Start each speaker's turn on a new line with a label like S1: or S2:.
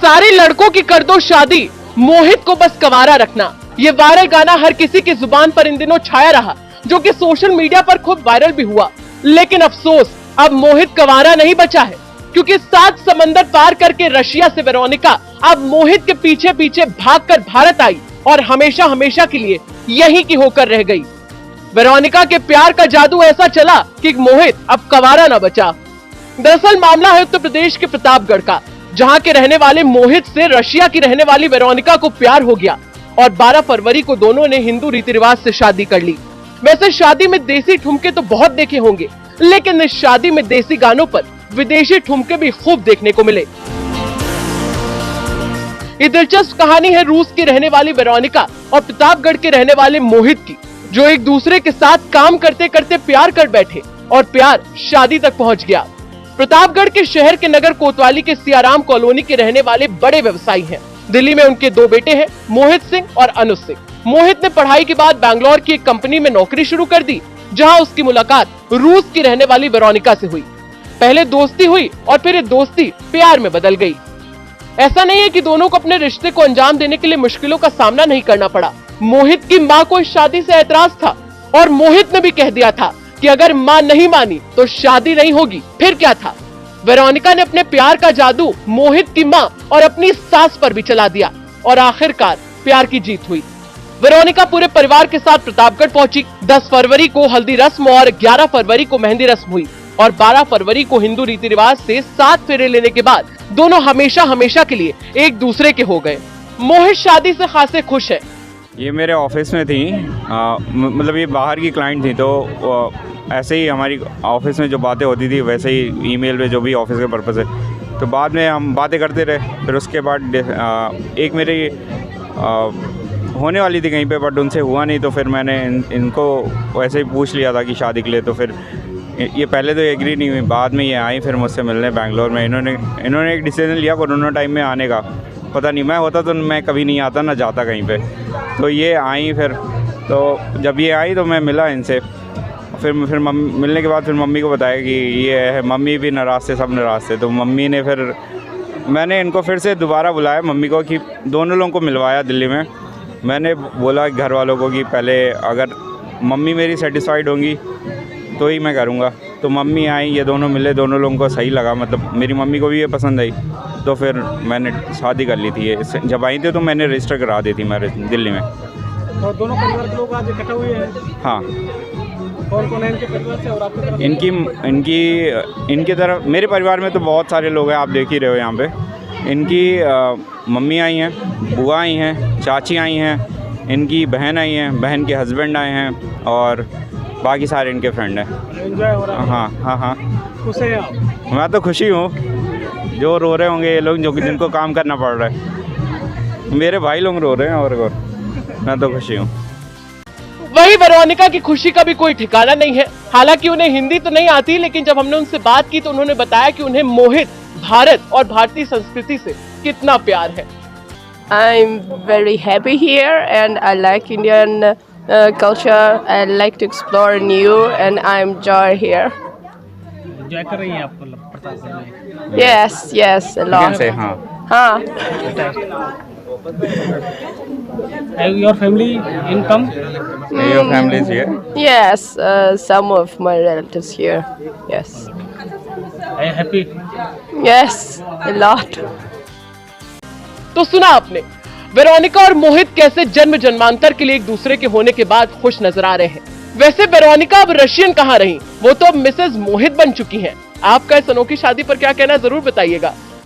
S1: सारे लड़कों की कर दो शादी, मोहित को बस कंवारा रखना। ये वायरल गाना हर किसी की जुबान पर इन दिनों छाया रहा, जो कि सोशल मीडिया पर खूब वायरल भी हुआ। लेकिन अफसोस, अब मोहित कंवारा नहीं बचा है, क्योंकि 7 समंदर पार करके रशिया से वेरोनिका अब मोहित के पीछे पीछे भागकर भारत आई और हमेशा हमेशा के लिए यहीं की होकर रह गई। वेरोनिका के प्यार का जादू ऐसा चला कि मोहित अब कंवारा न बचा। दरअसल मामला है उत्तर प्रदेश के प्रतापगढ़ का, जहां के रहने वाले मोहित से रशिया की रहने वाली वेरोनिका को प्यार हो गया और 12 फरवरी को दोनों ने हिंदू रीति रिवाज से शादी कर ली। वैसे शादी में देसी ठुमके तो बहुत देखे होंगे, लेकिन इस शादी में देसी गानों पर विदेशी ठुमके भी खूब देखने को मिले। ये दिलचस्प कहानी है रूस की रहने वाली वेरोनिका और प्रतापगढ़ के रहने वाले मोहित की, जो एक दूसरे के साथ काम करते करते प्यार कर बैठे और प्यार शादी तक पहुंच गया। प्रतापगढ़ के शहर के नगर कोतवाली के सियाराम कॉलोनी के रहने वाले बड़े व्यवसायी हैं। दिल्ली में उनके 2 बेटे हैं, मोहित सिंह और अनुज सिंह। मोहित ने पढ़ाई के बाद बैंगलोर की एक कंपनी में नौकरी शुरू कर दी, जहां उसकी मुलाकात रूस की रहने वाली वेरोनिका से हुई। पहले दोस्ती हुई और फिर ये दोस्ती प्यार में बदल गई। ऐसा नहीं है कि दोनों को अपने रिश्ते को अंजाम देने के लिए मुश्किलों का सामना नहीं करना पड़ा। मोहित की मां को इस शादी से ऐतराज था और मोहित ने भी कह दिया था कि अगर मां नहीं मानी तो शादी नहीं होगी। फिर क्या था, वेरोनिका ने अपने प्यार का जादू मोहित की मां और अपनी सास पर भी चला दिया और आखिरकार प्यार की जीत हुई। वेरोनिका पूरे परिवार के साथ प्रतापगढ़ पहुंची। 10 फरवरी को हल्दी रस्म और 11 फरवरी को मेहंदी रस्म हुई और 12 फरवरी को हिंदू रीति रिवाज से 7 फेरे लेने के बाद दोनों हमेशा हमेशा के लिए एक दूसरे के हो गए। मोहित शादी से खासे खुश है।
S2: ये मेरे ऑफिस में थी, मतलब ये बाहर की क्लाइंट थी, तो ऐसे ही हमारी ऑफिस में जो बातें होती थी वैसे ही ईमेल पे जो भी ऑफिस के पर्पज़ है, तो बाद में हम बातें करते रहे। फिर उसके बाद एक मेरी होने वाली थी कहीं पे, बट उनसे हुआ नहीं, तो फिर मैंने इनको वैसे ही पूछ लिया था कि शादी के लिए। तो फिर ये पहले तो एग्री नहीं हुई, बाद में ये आई फिर मुझसे मिलने बैंगलोर में। इन्होंने एक डिसीजन लिया कोरोना टाइम में आने का। पता नहीं, मैं होता तो मैं कभी नहीं आता, ना जाता कहीं पे। तो ये आई, फिर तो जब ये आई तो मैं मिला इनसे। फिर मिलने के बाद फिर मम्मी को बताया कि ये है। मम्मी भी नाराज़ थे, सब नाराज़ थे। तो मम्मी ने फिर मैंने इनको फिर से दोबारा बुलाया मम्मी को, कि दोनों लोगों को मिलवाया दिल्ली में। मैंने बोला घर वालों को कि पहले अगर मम्मी मेरी सेटिस्फाइड होंगी तो ही मैं करूँगा। तो मम्मी आई, ये दोनों मिले, दोनों लोगों को सही लगा, मतलब मेरी मम्मी को भी ये पसंद आई। तो फिर मैंने शादी कर ली थी। ये जब आई थी तो मैंने रजिस्टर करा दी थी मैरिज दिल्ली में।
S3: और दोनों परिवार के लोग आज इकट्ठे हुए हैं?
S2: हाँ।
S3: कौन कौन है इनके परिवार से और आपकी तरफ?
S2: इनकी तरफ मेरे परिवार में तो बहुत सारे लोग हैं, आप देख ही रहे हो यहाँ पे। इनकी मम्मी आई हैं, बुआ आई हैं, चाची आई हैं, इनकी बहन आई हैं, बहन के हस्बैंड आए हैं और बाकी सारे इनके फ्रेंड हैं।
S3: एंजॉय हो रहा है?
S2: हाँ।
S3: खुश हैं आप?
S2: मैं तो खुशी हूँ। जो रो रहे होंगे ये लोग, जो जिनको काम करना पड़ रहा है, मेरे भाई लोग रो रहे हैं और मैं तो खुशी हूँ।
S1: वही वेरोनिका की खुशी का भी कोई ठिकाना नहीं है। हालांकि उन्हें हिंदी तो नहीं आती, लेकिन जब हमने उनसे बात की तो उन्होंने बताया कि उन्हें मोहित, भारत और भारतीय संस्कृति से कितना प्यार है।
S4: I'm very happy here and I like Indian culture. I like to explore new and I enjoy here.
S3: Enjoy कर रही हैं आप प्रतापगढ़ में?
S4: Yes, a lot. हाँ.
S3: Your family income?
S2: Your family is here?
S4: Yes, some of my relatives here. Yes.
S3: Are you happy?
S4: Yes, a lot.
S1: तो सुना आपने, Veronica और मोहित कैसे जन्म जन्मांतर के लिए एक दूसरे के होने के बाद खुश नजर आ रहे हैं। वैसे वेरोनिका अब रशियन कहाँ रही, वो तो अब मिसेज मोहित बन चुकी हैं। आपका इस अनोखी शादी पर क्या कहना, जरूर बताइएगा।